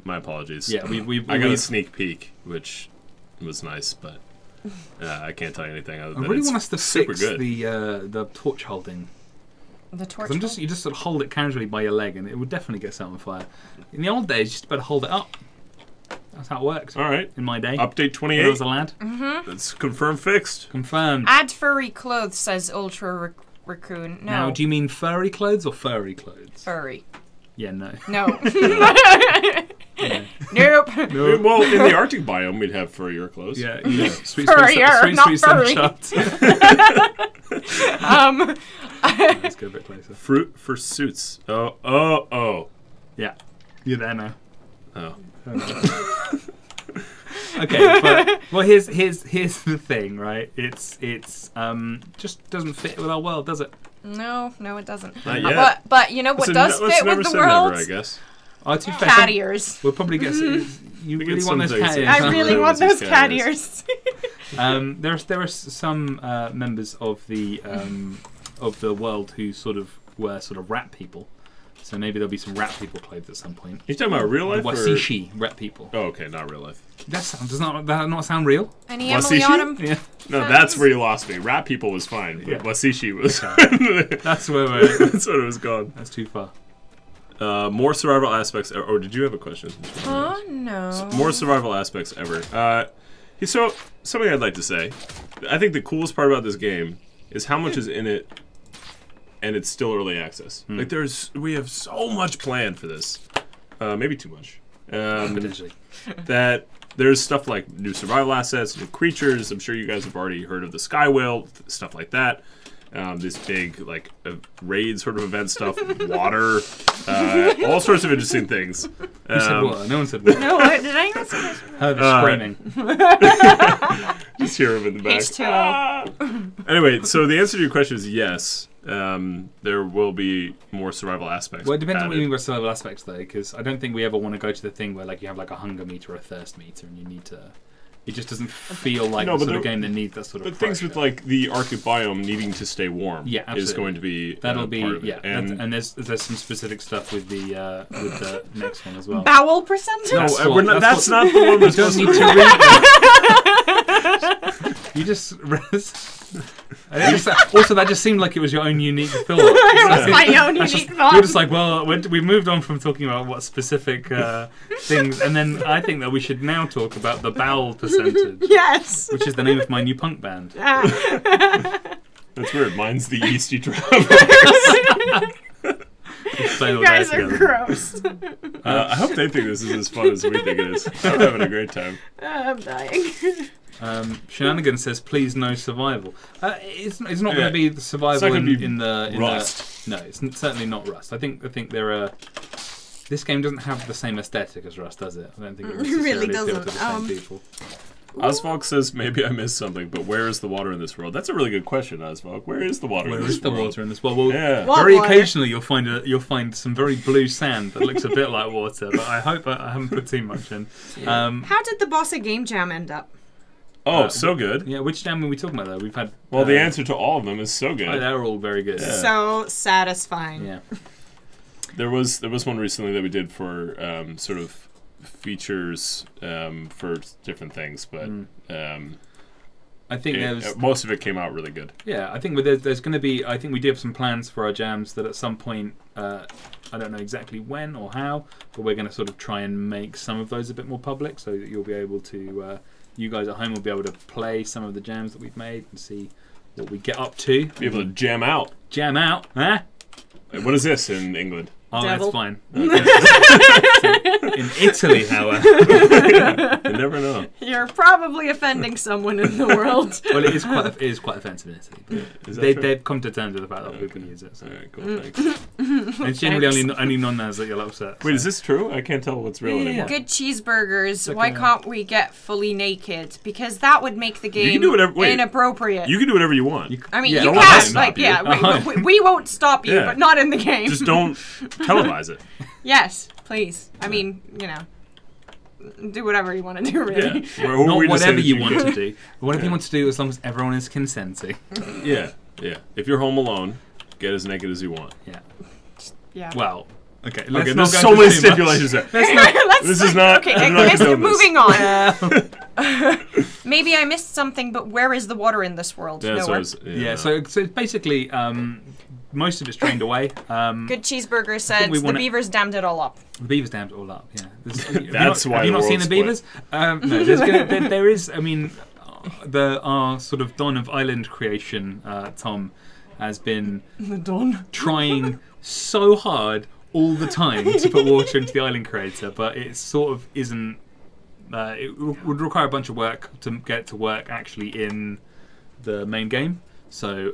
My apologies. Yeah, I got a sneak peek, which was nice, but I can't tell you anything other I than really it's want us to super fix good. the torch holding. The torch. 'Cause you just sort of hold it casually by your leg, and it would definitely get set on fire. In the old days, you just better hold it up. That's how it worked. All right. In my day, Update when I 28. was a lad. That's confirmed fixed. Confirmed. Add furry clothes, says Ultra Raccoon. No, Now, do you mean furry clothes or furry clothes? furry. Yeah, no. No. Yeah. Nope. No. Well, in the Arctic biome, we'd have furrier clothes. Yeah, yeah. Sweet, Furrier, not furry. Let's go a bit closer. Fruit for suits. Oh. Yeah, you're there now. Oh. Okay, but well, here's the thing, right? It's just doesn't fit with our world, does it? No, it doesn't. Not yet. But you know what does fit with the world? Never, I guess. Oh, too fair. Cat ears. We'll probably get. You We really get want those some cat things. ears? I huh? really want Those those cat cat ears. There are some members of the world who sort of were sort of rat people. So maybe there'll be some rat people clothes at some point. You talking about real life? or- Wasishi rat people. Oh, okay, not real life. Does that not sound real? Any Wasishi? Emily Autumn? Yeah, No, that's where you lost me. Rat people was fine, but Yeah. Wasishi was. that's where we're. That's what it was gone. That's too far. More survival aspects. Or did you have a question? Oh no. More survival aspects ever. So something I'd like to say. I think the coolest part about this game is how much is in it, and it's still early access. Like we have so much planned for this. Maybe too much. Potentially. That there's stuff like new survival assets, new creatures. I'm sure you guys have already heard of the Sky Whale, stuff like that. This big like raid sort of event stuff, water, all sorts of interesting things. Who said what? No one said what. No, what, did anyone say this? Heard the screaming. Just hear him in the back. H2O. Anyway, so the answer to your question is yes. There will be more survival aspects. Well, it depends on what you added. mean by survival aspects, though, because I don't think we ever want to go to the thing where like you have like a hunger meter or a thirst meter, and you need to. It just doesn't feel like No, the but sort of there- game that needs that sort of. But things with pressure. like the Arctic biome needing to stay warm Yeah, is absolutely. going to be That'll be part of it. yeah, and there's some specific stuff with the next one as well. Bowel percentage? No, That's we're not, that's that's not the one we're You don't supposed need to to read that. You just. Also, that just seemed like it was your own unique thought. That's my own That's unique just- thought. We're just like, well, we've moved on from talking about what specific things, and then I think that we should now talk about the bowel percentage, Yes. which is the name of my new punk band. That's weird. Mine's the Yeasty Traveler. Explain all You guys that are together. gross. I hope they think this is as fun as we think it is. I'm having a great time. I'm dying. Shenanigans says, "Please no survival." It's not going Yeah. to be the survival It's not gonna be in the Rust. No, it's certainly not Rust. I think there are. This game doesn't have the same aesthetic as Rust, does it? I don't think it It really necessarily appeal to the doesn't. same people. Osvalk says, maybe I missed something, but where is the water in this world? That's a really good question, Osvalk. Where is the water Where in this is the world? water in this world? Well, Yeah. What very water? occasionally you'll find some very blue sand that looks a bit like water, but I hope I haven't put too much in. How did the Bossa Game Jam end up? Oh, so good. Yeah, which jam are we talking about though? We've had. Well, the answer to all of them is so good. Oh, they're all very good. Yeah. So satisfying. Yeah. There was one recently that we did for sort of features for different things, but I think there's. most of it came out really good. Yeah, I think there's going to be. I think we do have some plans for our jams that at some point, I don't know exactly when or how, but we're going to sort of try and make some of those a bit more public, so that you'll be able to, you guys at home will be able to play some of the jams that we've made and see what we get up to. Be able to jam out. Jam out, huh? What is this in England? Oh, Devil. that's fine. In Italy, however. You never know. You're probably offending someone in the world. Well, it is quite offensive in Italy. But Is that true? they've come to terms with the fact that people can use it. So. All right, cool. Thanks. And it's generally only non-naz that you'll upset. Wait, is this true? I can't tell what's real Yeah, yeah, anymore. Good cheeseburgers. Like Why a- can't we get fully naked? Because that would make the can game do whatever- wait. inappropriate. You can do whatever you want. I mean, Yeah, you don't let us can, stop like, you. yeah, we won't stop you, Yeah. but not in the game. Just don't televise it. Yes, please. I mean, do whatever you want to do, really. Yeah. Who are Not we to say whatever that you can want do to it? do. Whatever you want to do, as long as everyone is consenting. Yeah, yeah. If you're home alone, get as naked as you want. Yeah. Yeah. Well, okay. Okay, Let's not there's go so into many too much. stipulations there. Let's This is not. Okay, I'm not let's condone this. moving on. Maybe I missed something, but where is the water in this world? Yeah, so Nowhere. it's, Yeah. So basically, most of it's trained away. Good cheeseburger says we the wanna- beavers dammed it all up. The beavers dammed it all up. Yeah. That's why Have you the not seen the world beavers? No. There is. I mean, our sort of Dawn of Island creation, Tom, has been The dawn. trying so hard all the time to put water into the island creator, but it sort of isn't. It would require a bunch of work to get it to work actually in the main game. So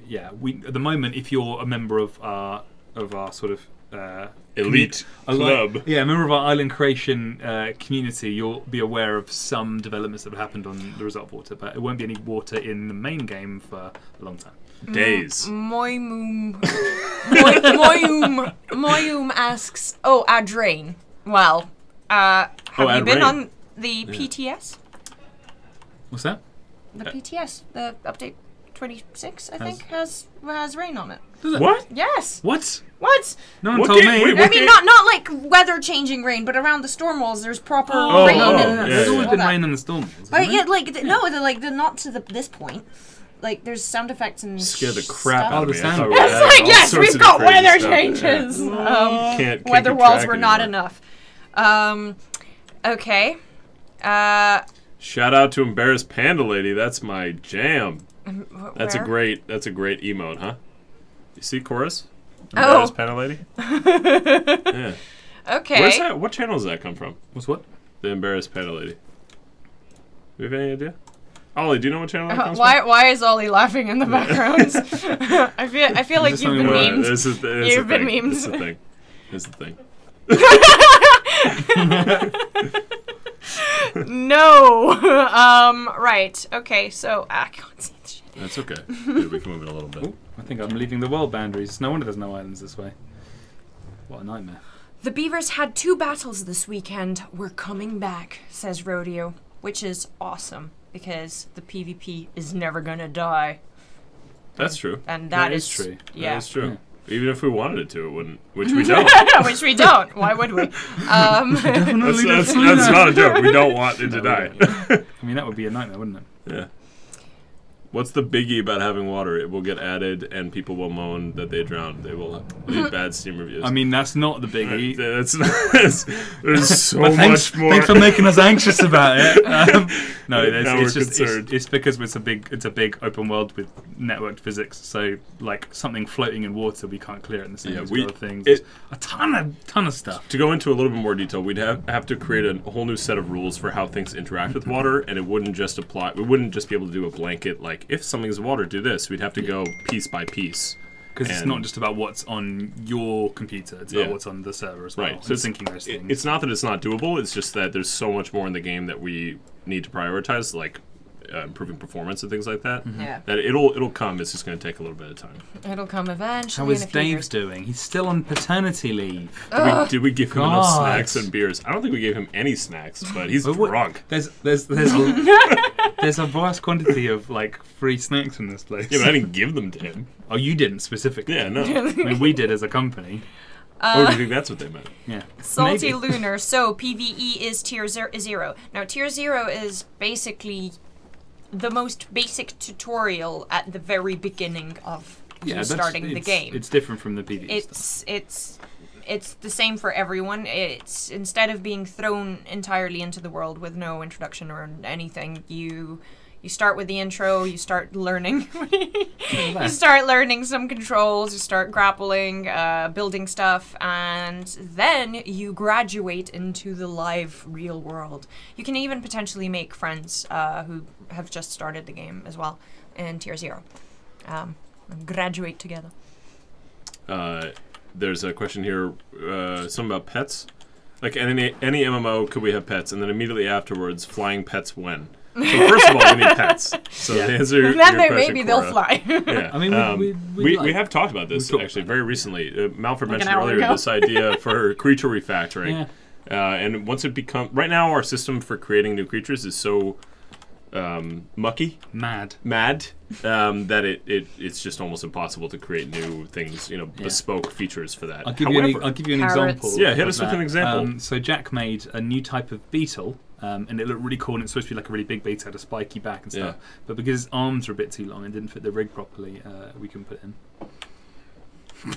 yeah, we at the moment, if you're a member of our sort of elite club. yeah, a member of our island creation community, you'll be aware of some developments that have happened on the result of water, but it won't be any water in the main game for a long time. Days. Moyum asks, Adrain. Well, have you been Adrain. on the PTS? What's that? The PTS, the update 26, I Has- think, has rain on it. What? Yes. What? What? No one What told game? me. Wait, I what mean, game? not like weather changing rain, but around the storm walls, there's proper Oh, rain. oh, and yeah, There's yeah. always all been that. rain on the storm. But yeah, not to this point. Like, there's sound effects and Scare the crap stuff. out of Oh, me. the I thought sound. we had all Yes, sorts we've of got crazy weather stuff. changes. Can't Weather keep walls track were not anymore. enough. Okay. Shout out to Embarrassed Panda Lady. That's my jam. That's where? a great emote, huh? You see chorus? Oh. Embarrassed Panda Lady? Yeah. Okay. Where's that? What channel does that come from? What's what? The Embarrassed Panda Lady. Do you have any idea? Ollie, do you know what channel that comes Why is Ollie laughing in the background? I feel like Is this you've been something memed. This is the You've been thing. memed. This is the thing. This is the thing. No. Right. Okay. So I can't see the shit. That's okay. Yeah, we can move it a little bit. Ooh, I think I'm leaving the world boundaries. No wonder there's no islands this way. What a nightmare. The Beavers had 2 battles this weekend. We're coming back, says Rodeo, which is awesome because the PvP is never gonna die, That's true. and That is is true. Yeah. That is true. Even if we wanted it to, it wouldn't. Which we don't. Which we don't. Why would we? That's not a joke. We don't want it to die. I mean, that would be a nightmare, wouldn't it? Yeah. What's the biggie about having water? It will get added, and people will moan that they drowned. They will leave bad Steam reviews. I mean, that's not the biggie. There's so But much more. Thanks for making us anxious about it. No, Now it's we're just concerned. it's because it's a big open world with networked physics. So like something floating in water, we can't clear it in the same Yeah, as we- other things. it- a ton of stuff. To go into a little bit more detail, we'd have to create a whole new set of rules for how things interact with water, and it wouldn't just apply. We wouldn't just be able to do a blanket like if something is water, do this. We'd have to go piece by piece. Because it's And- not just about what's on your computer; it's Yeah. about what's on the server as well. Right. So syncing those things. It's not that it's not doable. It's just that there's so much more in the game that we need to prioritize, like improving performance and things like that. Yeah. That it'll come. It's just going to take a little bit of time. It'll come eventually. How is in a few Dave years. doing? He's still on paternity leave. Did we give him enough God. snacks and beers? I don't think we gave him any snacks, but he's But what- drunk. There's a vast quantity of like free snacks in this place. Yeah, but I didn't give them to him. Oh, you didn't specifically. Yeah, no. I mean, we did as a company. Or do you think that's what they meant? Yeah. Salty Maybe. Lunar. So PVE is tier 0. Now tier 0 is basically the most basic tutorial at the very beginning of you that's- starting the it's- game. It's different from the PvE stuff. It's the same for everyone. It's instead of being thrown entirely into the world with no introduction or anything, you You start with the intro. You start learning. You start learning some controls. You start grappling, building stuff, and then you graduate into the live real world. You can even potentially make friends who have just started the game as well in Tier 0. And graduate together. There's a question here, something about pets. Like any MMO, could we have pets? And then immediately afterwards, flying pets when? So first of all, we need pets. So the answer And then your question, maybe they'll Cora. fly. Yeah. I mean, we have talked about this actually very recently. Malford Like an mentioned hour earlier ago. this idea for creature refactoring. Yeah. And once it becomes... Right now, our system for creating new creatures is so mucky, Mad. that it's just almost impossible to create new things, bespoke features for that. I'll give However, you an Carrots. example. Yeah, hit of us with that. an example. So Jack made a new type of beetle, and it looked really cool. And it's supposed to be like a really big beetle, had a spiky back and stuff. But because his arms were a bit too long and didn't fit the rig properly, we couldn't put it in.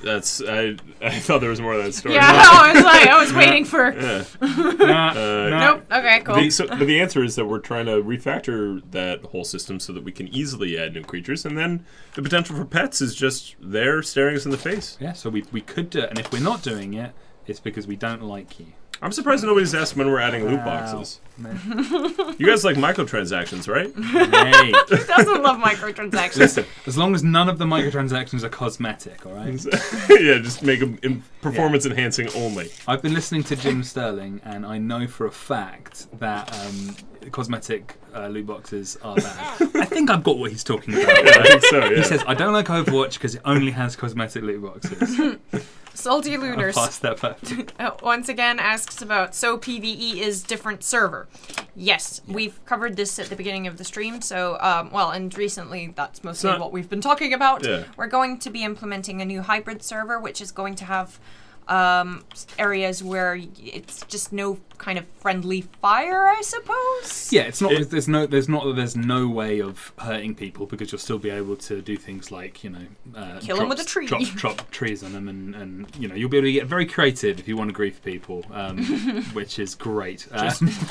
That's I thought there was more of that story. Yeah, I was waiting for. Yeah. Nope. Okay, cool. But the answer is that we're trying to refactor that whole system so that we can easily add new creatures, and then the potential for pets is just there staring us in the face. Yeah, so we could do it, and if we're not doing it, it's because we don't like you. I'm surprised nobody's asked when we're adding loot boxes. You guys like microtransactions, right? Hey. Who doesn't love microtransactions? Listen, as long as none of the microtransactions are cosmetic, all right? Yeah, just make them performance enhancing only. I've been listening to Jim Sterling, and I know for a fact that cosmetic loot boxes are bad. I think I've got what he's talking about. Yeah, I think so. Yeah. He says, I don't like Overwatch because it only has cosmetic loot boxes. Salty I'll Looters pass that back. once again asks about, so PvE is different server. Yes, we've covered this at the beginning of the stream, so, and recently that's mostly what we've been talking about. Yeah. We're going to be implementing a new hybrid server, which is going to have areas where it's just no kind of friendly fire, I suppose. Yeah, it's not. There's no way of hurting people because you'll still be able to do things like Kill 'em with a tree. drop trees on them, and you'll be able to get very creative if you want to grief people, which is great.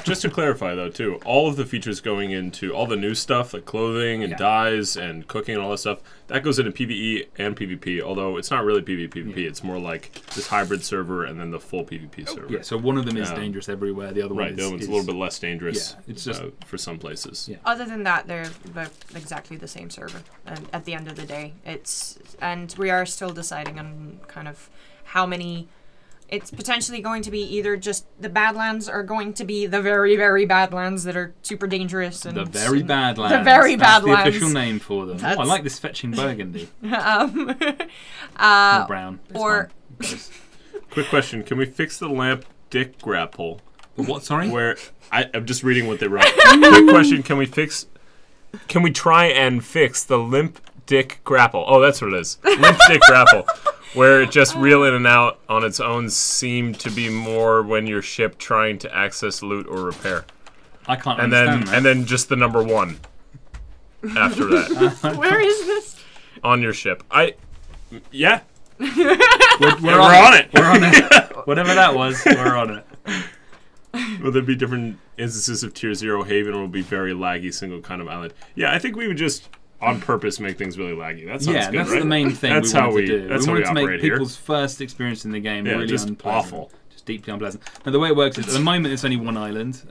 Just to clarify, though, too, all of the features going into all the new stuff, like clothing and dyes and cooking and all that stuff, that goes into PvE and PvP, although it's not really PvP. It's more like this hybrid server and then the full PvP server. Yeah, so one of them is dangerous everywhere, the other one is... the other one's a little bit less dangerous it's just, for some places. Yeah. Other than that, they're exactly the same server. And at the end of the day, and we are still deciding on kind of how many. It's potentially going to be either just the Badlands or going to be the very, very Badlands that are super dangerous. And the very Badlands. The very That's Badlands. the official name for them. I like this fetching burgundy. More brown. It's or fine. Quick question: can we fix the lamp dick grapple? What? Sorry. Where I'm just reading what they wrote. Quick question: can we try and fix the limp dick grapple? Oh, that's what it is. Limp dick grapple, where it just reel in and out on its own seem to be more when your ship trying to access loot or repair. I can't And understand that. then just the number 1 after that where is this? on your ship. Yeah. We're on it. We're on it. Whatever that was, we're on it. Will there be different instances of Tier 0 Haven, or will be very laggy single kind of island? Yeah, I think we would just on purpose make things really laggy. That sounds good, that's right? the main thing That's we how wanted we to do. that's We how we wanted to make operate here. people's first experience in the game really just unpleasant. awful. Just deeply unpleasant. Now, the way it works is, at the moment, it's only one island,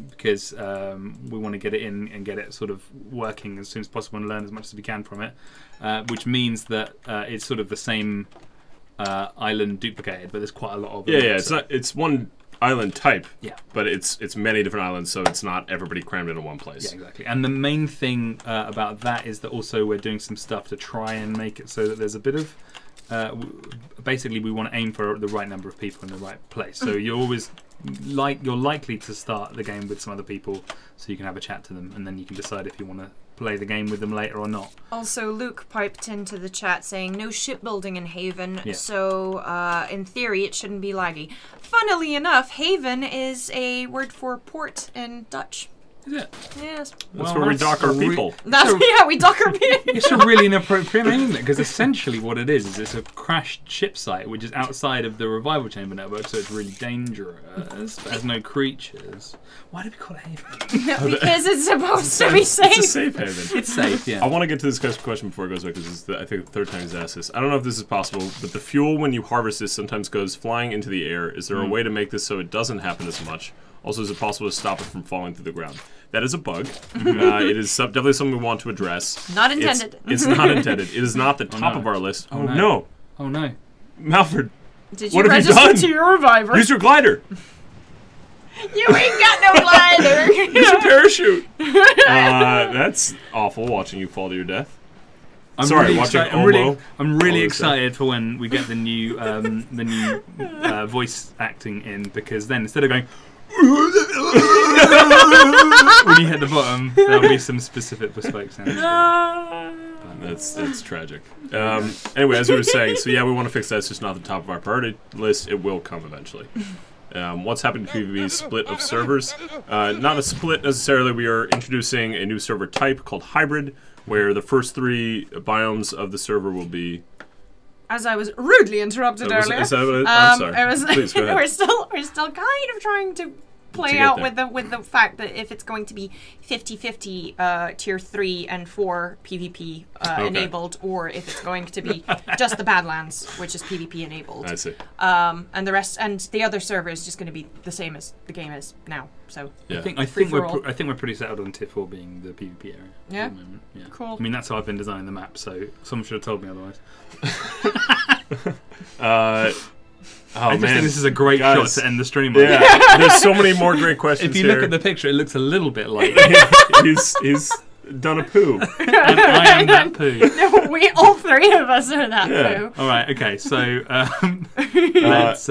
because we want to get it in and get it sort of working as soon as possible and learn as much as we can from it, which means that it's sort of the same island duplicated, but there's quite a lot of them. Yeah, it's one island type. Yeah. But it's many different islands, so it's not everybody crammed into one place. Yeah, exactly. And the main thing about that is that also we're doing some stuff to try and make it so that there's a bit of... basically, we want to aim for the right number of people in the right place. So you're always you're likely to start the game with some other people, so you can have a chat to them, and then you can decide if you want to play the game with them later or not. Also, Luke piped into the chat saying no shipbuilding in Haven, Yeah. so in theory it shouldn't be laggy. Funnily enough, Haven is a word for port in Dutch. Is it? Yes. That's where we dock our people. That's we dock our people. It's a really inappropriate name, isn't it? Because essentially what it is it's a crashed ship site which is outside of the revival chamber network, so it's really dangerous. But has no creatures. Why do we call it Haven? Because it's supposed to be safe. It's a safe haven. It's safe, yeah. I want to get to this question before it goes away because it's I think the third time he's asked this. I don't know if this is possible, but the fuel when you harvest this sometimes goes flying into the air. Is there a way to make this so it doesn't happen as much? Also, is it possible to stop it from falling through the ground? That is a bug. It is definitely something we want to address. Not intended. It's not intended. It is not the top no. of our list. Oh, Oh, no. no. Oh no. Malford, Did you What have you register done? to your reviver? use your glider. You ain't got no glider. Use your parachute. That's awful watching you fall to your death. I'm Sorry, really watching excited. I'm Omo really all this stuff. excited for when we get the new voice acting in, because then instead of going when you hit the bottom, there'll be some specific bespoke sounds. That's tragic. Anyway, as we were saying, so yeah, we want to fix that. It's just not the top of our priority list. It will come eventually. What's happened to PvP split of servers? Not a split necessarily. We are introducing a new server type called Hybrid, where the first 3 biomes of the server will be. As I was rudely interrupted earlier. Is that what I'm sorry. It was, Please go ahead. we're still kind of trying to play get out there. with the fact that if it's going to be 50-50 tier 3 and 4 PvP enabled, or if it's going to be just the Badlands, which is PvP enabled. I see. And the rest and the other server is just going to be the same as the game is now. So Yeah. I think for all. we're pretty settled on Tier 4 being the PvP area. Yeah? At the moment. Yeah. Cool. I mean, that's how I've been designing the map, so someone should have told me otherwise. Oh I just man, think this is a great Guys. shot to end the stream on. yeah. There's so many more great questions. If you here. look at the picture, it looks a little bit like he's done a poo. and I am that poo. no, we all 3 of us are that Yeah. poo. All right, okay, so let's.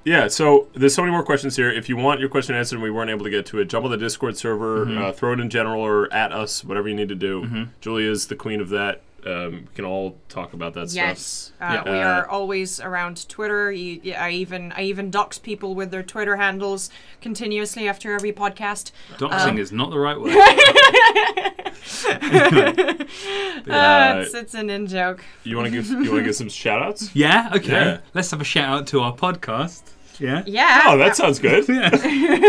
Yeah, so there's so many more questions here. If you want your question answered and we weren't able to get to it, jump on the Discord server, throw it in general or at us, whatever you need to do. Julia's the queen of that. We can all talk about that stuff. Yes, Yeah. we are always around Twitter. I even dox people with their Twitter handles continuously after every podcast. Doxing is not the right word. It's an in joke. You want to give some shout outs? Yeah, okay. Yeah. Let's have a shout out to our podcast. Yeah. Yeah. Oh, that sounds good. Yeah.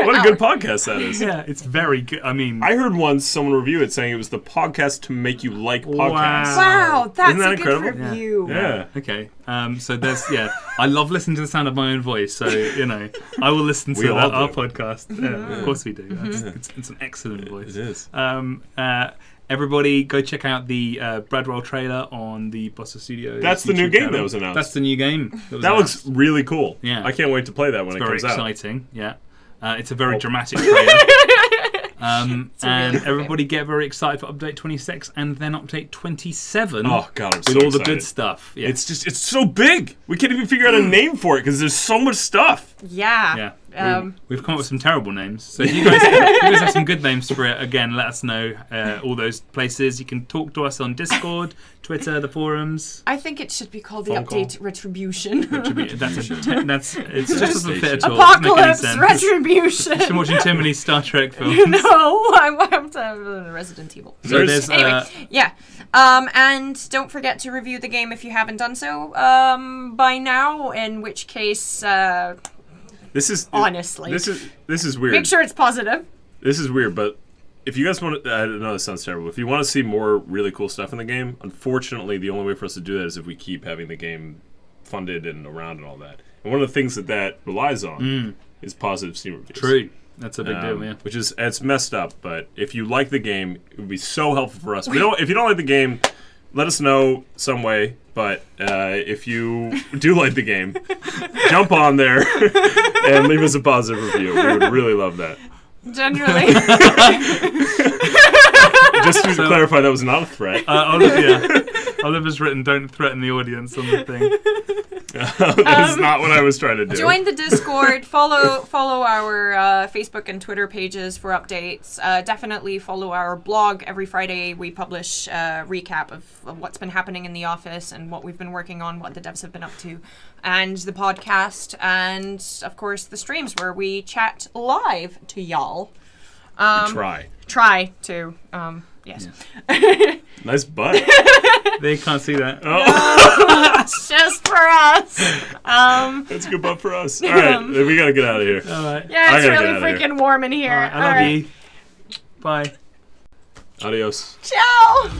What a good podcast that is. Yeah, it's very good. I mean, I heard once someone review it saying it was the podcast to make you like podcasts. Wow, that's Isn't that a incredible? good review. Yeah. okay. So there's I love listening to the sound of my own voice. So I will listen We to all our do. podcast. Yeah, of course we do. It's an excellent voice. It is. Everybody, go check out the Bradwell trailer on the Bossa Studios. That's the new YouTube game channel. that was announced. That's the new game. That Looks really cool. Yeah. I can't wait to play that when It's it very comes out. exciting. Yeah, it's a very dramatic trailer. And everybody get very excited for update 26 and then update 27. Oh god, I'm with so all excited. the good stuff. Yeah. It's so big. We can't even figure out a name for it because there's so much stuff. Yeah. Yeah. We've come up with some terrible names. So if you guys have some good names for it, again, let us know. All those places. You can talk to us on Discord, Twitter, the forums. I think it should be called the Phone call. Update Retribution. It's just doesn't fit at all. Apocalypse Doesn't make any sense. Retribution. I've been watching too many Star Trek films. No, I'm to Resident Evil. So there's Anyway, yeah. And don't forget to review the game if you haven't done so by now. In which case, This is honestly, This is weird. make sure it's positive. This is weird, but if you guys want to, I know this sounds terrible. If you want to see more really cool stuff in the game, unfortunately, the only way for us to do that is if we keep having the game funded and around and all that. And one of the things that relies on is positive Steam reviews. True. That's a big deal, yeah. Which is, it's messed up, but if you like the game, it would be so helpful for us. If you don't like the game, let us know some way. But if you do like the game, jump on there and leave us a positive review. We would really love that. Generally, Just to clarify, that was not a threat. Oliver's written, "Don't threaten the audience" on the thing. That's not what I was trying to do. join the Discord. Follow our Facebook and Twitter pages for updates. Definitely follow our blog. Every Friday we publish a recap of what's been happening in the office and what we've been working on, what the devs have been up to, and the podcast, and of course the streams where we chat live to y'all. Try. Try to. Yes. Nice butt. They can't see that. Oh, It's just for us. that's a good butt for us. All right, we gotta get out of here. All right. Yeah, it's I gotta really get outta here. freaking warm in here. All right. I love you. Bye. Adios. Ciao.